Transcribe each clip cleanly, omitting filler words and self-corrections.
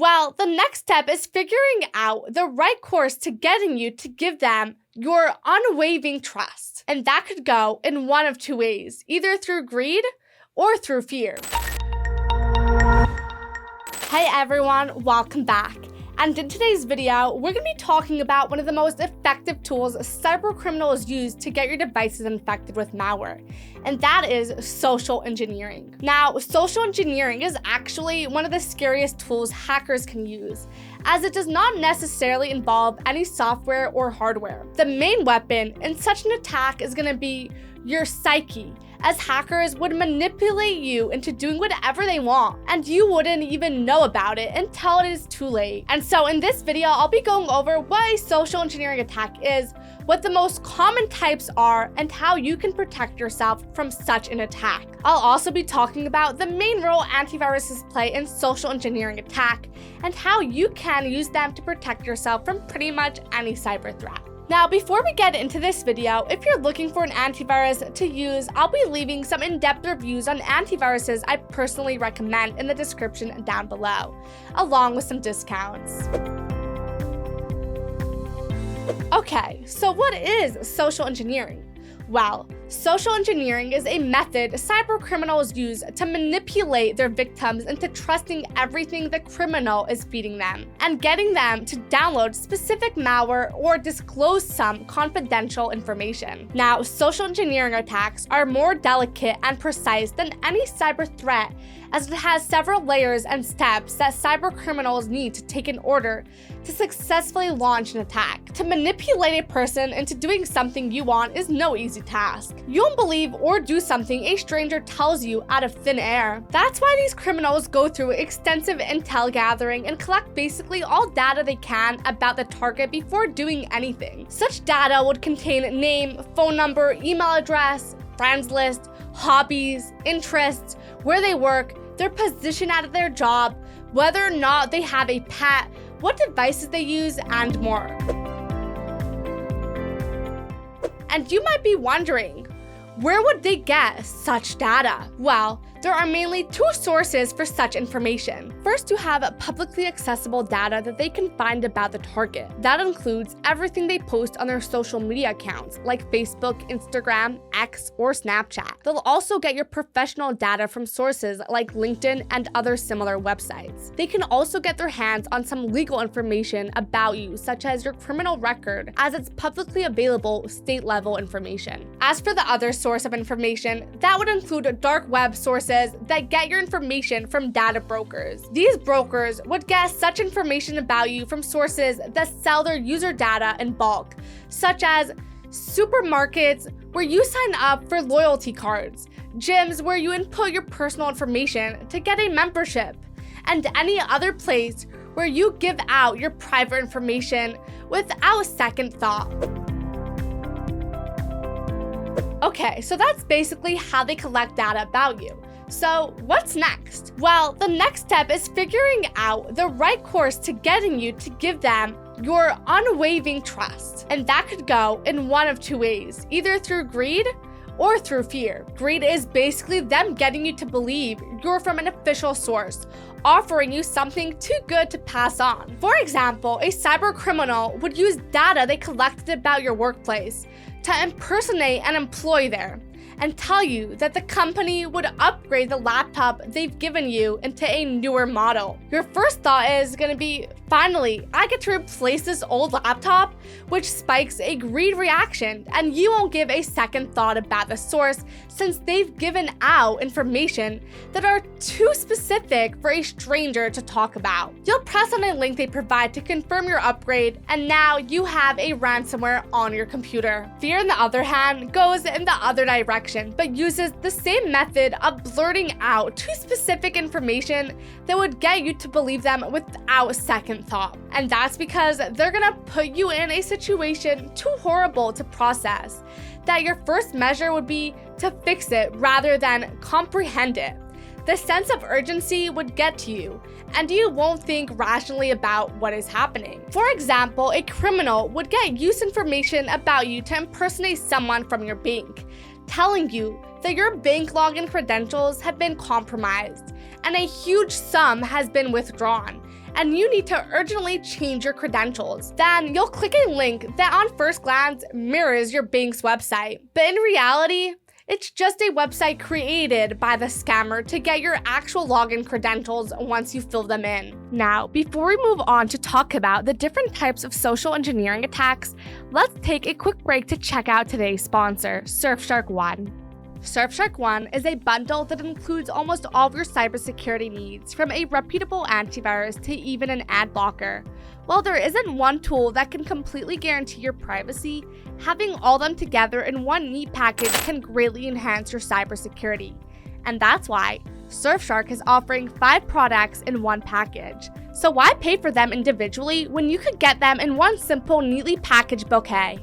Well, the next step is figuring out the right course to getting you to give them your unwavering trust. And that could go in one of two ways, either through greed or through fear. Hey everyone, welcome back. And in today's video, we're going to be talking about one of the most effective tools cybercriminals use to get your devices infected with malware, and that is social engineering. Now, social engineering is actually one of the scariest tools hackers can use, as it does not necessarily involve any software or hardware. The main weapon in such an attack is going to be your psyche, as hackers would manipulate you into doing whatever they want, and you wouldn't even know about it until it is too late. And so in this video, I'll be going over what a social engineering attack is, what the most common types are, and how you can protect yourself from such an attack. I'll also be talking about the main role antiviruses play in social engineering attack, and how you can use them to protect yourself from pretty much any cyber threat. Now, before we get into this video, if you're looking for an antivirus to use, I'll be leaving some in-depth reviews on antiviruses I personally recommend in the description down below, along with some discounts. Okay, so what is social engineering? Well, social engineering is a method cybercriminals use to manipulate their victims into trusting everything the criminal is feeding them, and getting them to download specific malware or disclose some confidential information. Now, social engineering attacks are more delicate and precise than any cyber threat, as it has several layers and steps that cybercriminals need to take in order to successfully launch an attack. To manipulate a person into doing something you want is no easy task. You won't believe or do something a stranger tells you out of thin air. That's why these criminals go through extensive intel gathering and collect basically all data they can about the target before doing anything. Such data would contain name, phone number, email address, friends list, hobbies, interests, where they work, their position at their job, whether or not they have a pet, what devices they use, and more. And you might be wondering, where would they get such data? Well, there are mainly two sources for such information. First, you have publicly accessible data that they can find about the target. That includes everything they post on their social media accounts, like Facebook, Instagram, X, or Snapchat. They'll also get your professional data from sources like LinkedIn and other similar websites. They can also get their hands on some legal information about you, such as your criminal record, as it's publicly available state-level information. As for the other source of information, that would include dark web sources that get your information from data brokers. These brokers would get such information about you from sources that sell their user data in bulk, such as supermarkets where you sign up for loyalty cards, gyms where you input your personal information to get a membership, and any other place where you give out your private information without second thought. Okay, so that's basically how they collect data about you. So what's next? Well, the next step is figuring out the right course to getting you to give them your unwavering trust. And that could go in one of two ways, either through greed or through fear. Greed is basically them getting you to believe you're from an official source, offering you something too good to pass on. For example, a cyber criminal would use data they collected about your workplace to impersonate an employee there and tell you that the company would upgrade the laptop they've given you into a newer model. Your first thought is going to be, finally, I get to replace this old laptop, which spikes a greed reaction, and you won't give a second thought about the source since they've given out information that are too specific for a stranger to talk about. You'll press on a link they provide to confirm your upgrade, and now you have a ransomware on your computer. Fear, on the other hand, goes in the other direction, but uses the same method of blurting out too specific information that would get you to believe them without second thought. And that's because they're gonna put you in a situation too horrible to process, that your first measure would be to fix it rather than comprehend it. The sense of urgency would get to you, and you won't think rationally about what is happening. For example, a criminal would get use information about you to impersonate someone from your bank, telling you that your bank login credentials have been compromised and a huge sum has been withdrawn, and you need to urgently change your credentials. Then you'll click a link that on first glance mirrors your bank's website, but in reality, it's just a website created by the scammer to get your actual login credentials once you fill them in. Now, before we move on to talk about the different types of social engineering attacks, let's take a quick break to check out today's sponsor, Surfshark One. Surfshark One is a bundle that includes almost all of your cybersecurity needs, from a reputable antivirus to even an ad blocker. While there isn't one tool that can completely guarantee your privacy, having all of them together in one neat package can greatly enhance your cybersecurity. And that's why Surfshark is offering 5 products in one package. So why pay for them individually when you could get them in one simple, neatly packaged bouquet?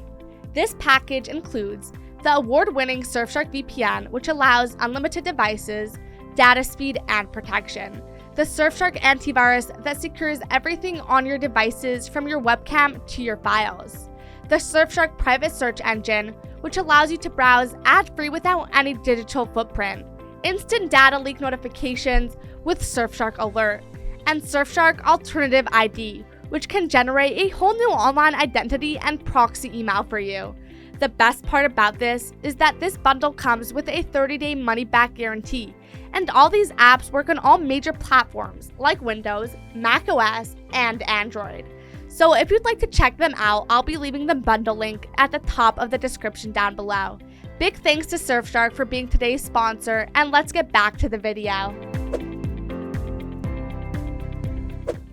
This package includes the award-winning Surfshark VPN, which allows unlimited devices, data speed, and protection. The Surfshark antivirus that secures everything on your devices from your webcam to your files. The Surfshark private search engine, which allows you to browse ad-free without any digital footprint. Instant data leak notifications with Surfshark Alert. And Surfshark Alternative ID, which can generate a whole new online identity and proxy email for you. The best part about this is that this bundle comes with a 30-day money-back guarantee, and all these apps work on all major platforms like Windows, macOS, and Android. So if you'd like to check them out, I'll be leaving the bundle link at the top of the description down below. Big thanks to Surfshark for being today's sponsor, and let's get back to the video.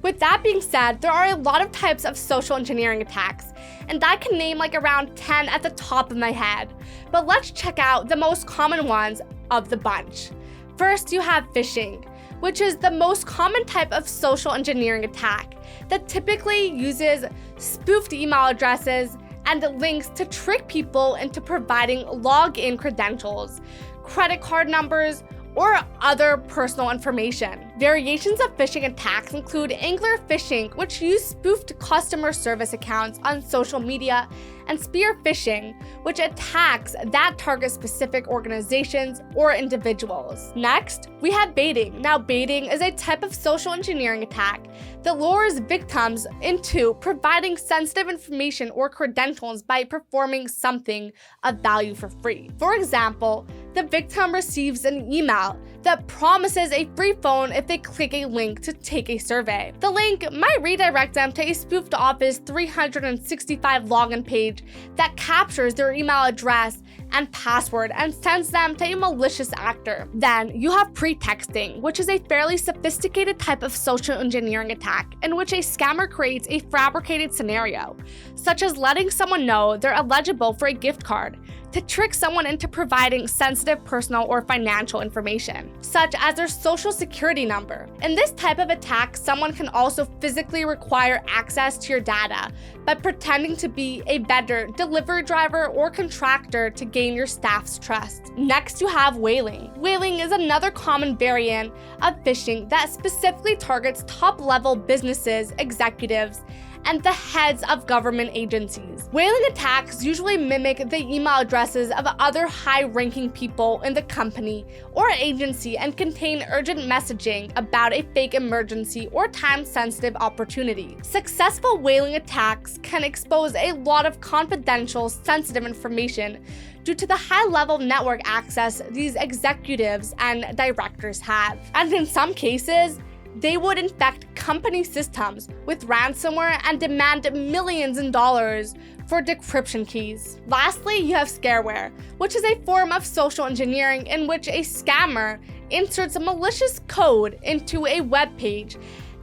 With that being said, there are a lot of types of social engineering attacks, and I can name like around 10 at the top of my head. But let's check out the most common ones of the bunch. First, you have phishing, which is the most common type of social engineering attack that typically uses spoofed email addresses and links to trick people into providing login credentials, credit card numbers, or other personal information. Variations of phishing attacks include angler phishing, which use spoofed customer service accounts on social media, and spear phishing, which attacks that target specific organizations or individuals. Next, we have baiting. Now, baiting is a type of social engineering attack that lures victims into providing sensitive information or credentials by performing something of value for free. For example, the victim receives an email that promises a free phone if they click a link to take a survey. The link might redirect them to a spoofed Office 365 login page that captures their email address and password and sends them to a malicious actor. Then you have pretexting, which is a fairly sophisticated type of social engineering attack in which a scammer creates a fabricated scenario, such as letting someone know they're eligible for a gift card, to trick someone into providing sensitive personal or financial information, such as their social security number. In this type of attack, someone can also physically require access to your data by pretending to be a vendor, delivery driver, or contractor to gain your staff's trust. Next, you have whaling. Whaling is another common variant of phishing that specifically targets top-level businesses, executives, and the heads of government agencies. Whaling attacks usually mimic the email addresses of other high-ranking people in the company or agency and contain urgent messaging about a fake emergency or time-sensitive opportunity. Successful whaling attacks can expose a lot of confidential, sensitive information due to the high-level network access these executives and directors have. And in some cases, they would infect company systems with ransomware and demand millions in dollars for decryption keys. Lastly, you have scareware, which is a form of social engineering in which a scammer inserts a malicious code into a web page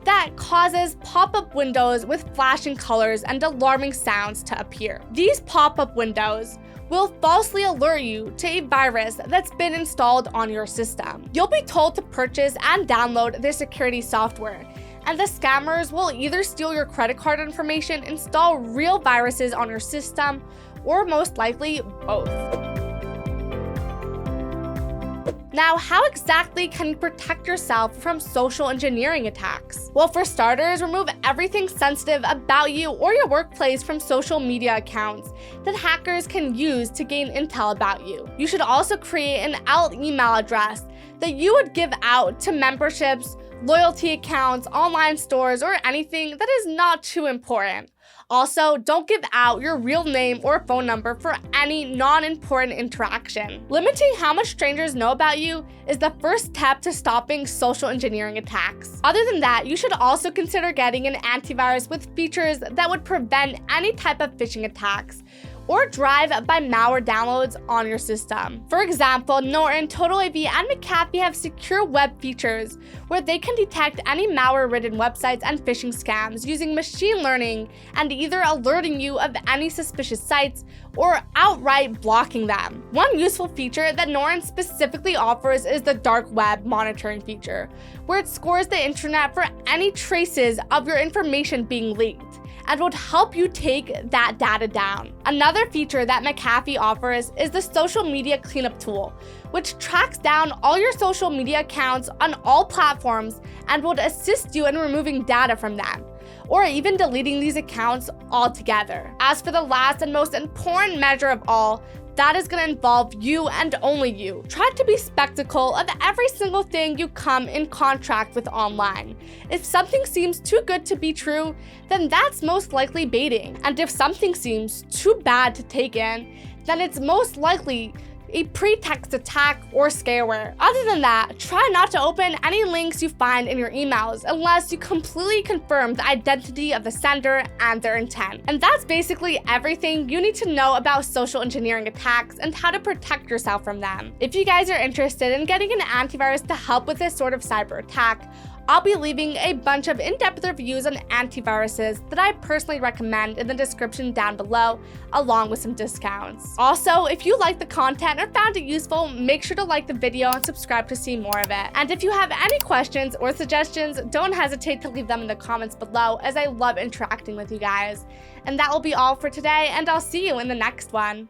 that causes pop-up windows with flashing colors and alarming sounds to appear. These pop-up windows will falsely alert you to a virus that's been installed on your system. You'll be told to purchase and download their security software, and the scammers will either steal your credit card information, install real viruses on your system, or most likely both. Now, how exactly can you protect yourself from social engineering attacks? Well, for starters, remove everything sensitive about you or your workplace from social media accounts that hackers can use to gain intel about you. You should also create an out email address that you would give out to memberships loyalty accounts, online stores, or anything that is not too important. Also, don't give out your real name or phone number for any non-important interaction. Limiting how much strangers know about you is the first step to stopping social engineering attacks. Other than that, you should also consider getting an antivirus with features that would prevent any type of phishing attacks or drive-by malware downloads on your system. For example, Norton, TotalAV, and McAfee have secure web features where they can detect any malware-ridden websites and phishing scams using machine learning and either alerting you of any suspicious sites or outright blocking them. One useful feature that Norton specifically offers is the dark web monitoring feature, where it scores the internet for any traces of your information being leaked and would help you take that data down. Another feature that McAfee offers is the social media cleanup tool, which tracks down all your social media accounts on all platforms and would assist you in removing data from them, or even deleting these accounts altogether. As for the last and most important measure of all, that is going to involve you and only you. Try to be skeptical of every single thing you come in contact with online. If something seems too good to be true, then that's most likely baiting. And if something seems too bad to take in, then it's most likely a pretext attack or scareware. Other than that, try not to open any links you find in your emails unless you completely confirm the identity of the sender and their intent. And that's basically everything you need to know about social engineering attacks and how to protect yourself from them. If you guys are interested in getting an antivirus to help with this sort of cyber attack, I'll be leaving a bunch of in-depth reviews on antiviruses that I personally recommend in the description down below, along with some discounts. Also, if you liked the content or found it useful, make sure to like the video and subscribe to see more of it. And if you have any questions or suggestions, don't hesitate to leave them in the comments below, as I love interacting with you guys. And that will be all for today, and I'll see you in the next one.